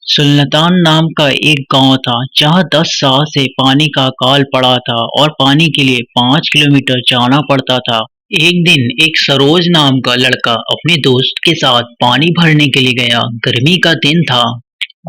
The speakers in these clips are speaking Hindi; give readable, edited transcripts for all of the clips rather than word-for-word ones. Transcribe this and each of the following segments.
सुल्तान नाम का एक गांव था जहां 10 साल से पानी का अकाल पड़ा था और पानी के लिए 5 किलोमीटर जाना पड़ता था। एक दिन एक सरोज नाम का लड़का अपने दोस्त के साथ पानी भरने के लिए गया। गर्मी का दिन था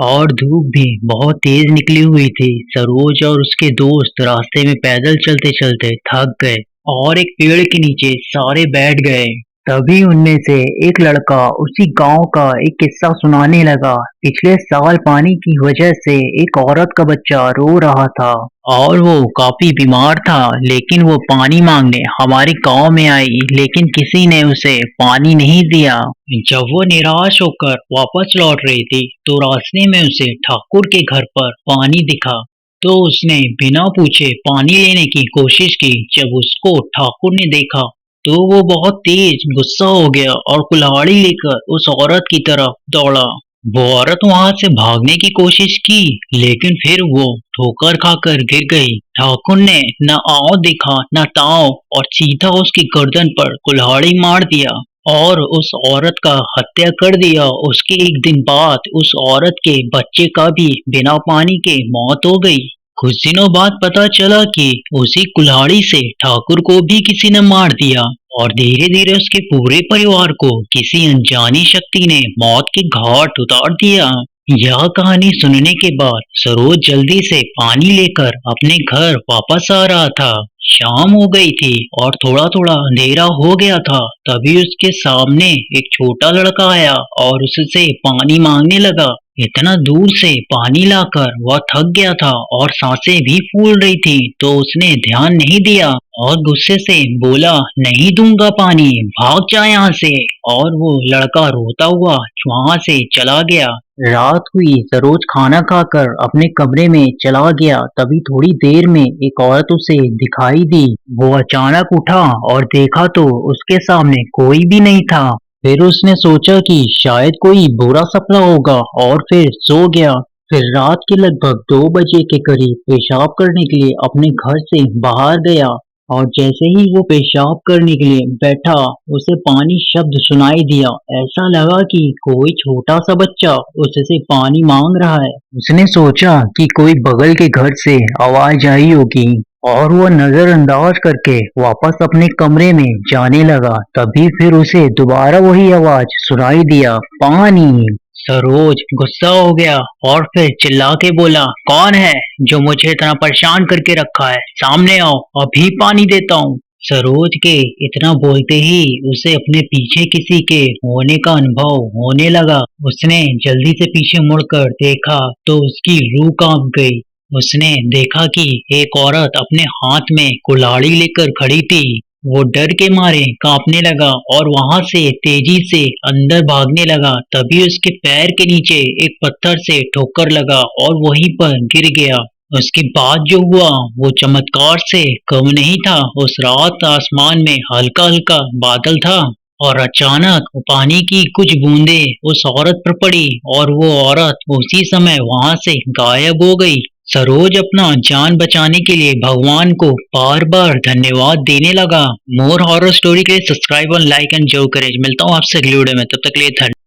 और धूप भी बहुत तेज निकली हुई थी। सरोज और उसके दोस्त रास्ते में पैदल चलते चलते थक गए और एक पेड़ के नीचे सारे बैठ गए। तभी उनमें से एक लड़का उसी गांव का एक किस्सा सुनाने लगा। पिछले साल पानी की वजह से एक औरत का बच्चा रो रहा था और वो काफी बीमार था, लेकिन वो पानी मांगने हमारे गांव में आई, लेकिन किसी ने उसे पानी नहीं दिया। जब वो निराश होकर वापस लौट रही थी तो रास्ते में उसे ठाकुर के घर पर पानी दिखा। तो उसने बिना पूछे पानी लेने की कोशिश की। जब उसको ठाकुर ने देखा तो वो बहुत तेज गुस्सा हो गया और कुल्हाड़ी लेकर उस औरत की तरफ दौड़ा। वो औरत वहां से भागने की कोशिश की, लेकिन फिर वो ठोकर खाकर गिर गई। ठाकुर ने न आओ देखा न ताओ और सीधा उसकी गर्दन पर कुल्हाड़ी मार दिया और उस औरत का हत्या कर दिया। उसके एक दिन बाद उस औरत के बच्चे का भी बिना पानी के मौत हो गई। कुछ दिनों बाद पता चला कि उसी कुल्हाड़ी से ठाकुर को भी किसी ने मार दिया और धीरे धीरे उसके पूरे परिवार को किसी अनजानी शक्ति ने मौत के घाट उतार दिया। यह कहानी सुनने के बाद सरोज जल्दी से पानी लेकर अपने घर वापस आ रहा था। शाम हो गई थी और थोड़ा थोड़ा अंधेरा हो गया था। तभी उसके सामने एक छोटा लड़का आया और उससे पानी मांगने लगा। इतना दूर से पानी लाकर वह थक गया था और सांसें भी फूल रही थी, तो उसने ध्यान नहीं दिया और गुस्से से बोला, नहीं दूंगा पानी, भाग जा यहाँ से। और वो लड़का रोता हुआ वहां से चला गया। रात हुई। सरोज खाना खाकर अपने कमरे में चला गया। तभी थोड़ी देर में एक औरत उसे दिखाई दी। वो अचानक उठा और देखा तो उसके सामने कोई भी नहीं था। फिर उसने सोचा कि शायद कोई बुरा सपना होगा और फिर सो गया। फिर रात के लगभग 2 बजे के करीब पेशाब करने के लिए अपने घर से बाहर गया और जैसे ही वो पेशाब करने के लिए बैठा उसे पानी शब्द सुनाई दिया। ऐसा लगा कि कोई छोटा सा बच्चा उससे पानी मांग रहा है। उसने सोचा कि कोई बगल के घर से आवाज आई होगी और वो नजरअंदाज करके वापस अपने कमरे में जाने लगा। तभी फिर उसे दोबारा वही आवाज सुनाई दिया, पानी। सरोज गुस्सा हो गया और फिर चिल्ला के बोला, कौन है जो मुझे इतना परेशान करके रखा है? सामने आओ, अभी पानी देता हूँ। सरोज के इतना बोलते ही उसे अपने पीछे किसी के होने का अनुभव होने लगा। उसने जल्दी से पीछे मुड़कर देखा तो उसकी रूह कांप गई। उसने देखा कि एक औरत अपने हाथ में कुल्हाड़ी लेकर खड़ी थी। वो डर के मारे कांपने लगा और वहां से तेजी से अंदर भागने लगा। तभी उसके पैर के नीचे एक पत्थर से ठोकर लगा और वहीं पर गिर गया। उसके बाद जो हुआ वो चमत्कार से कम नहीं था। उस रात आसमान में हल्का हल्का बादल था और अचानक पानी की कुछ बूंदें उस औरत पर पड़ी और वो औरत उसी समय वहां से गायब हो गई। सरोज अपना जान बचाने के लिए भगवान को बार बार धन्यवाद देने लगा। मोर हॉरर स्टोरी के लिए सब्सक्राइब और लाइक एंड जरूर करें। मिलता हूँ आपसे अगली वीडियो में, तब तक के लिए धन्यवाद।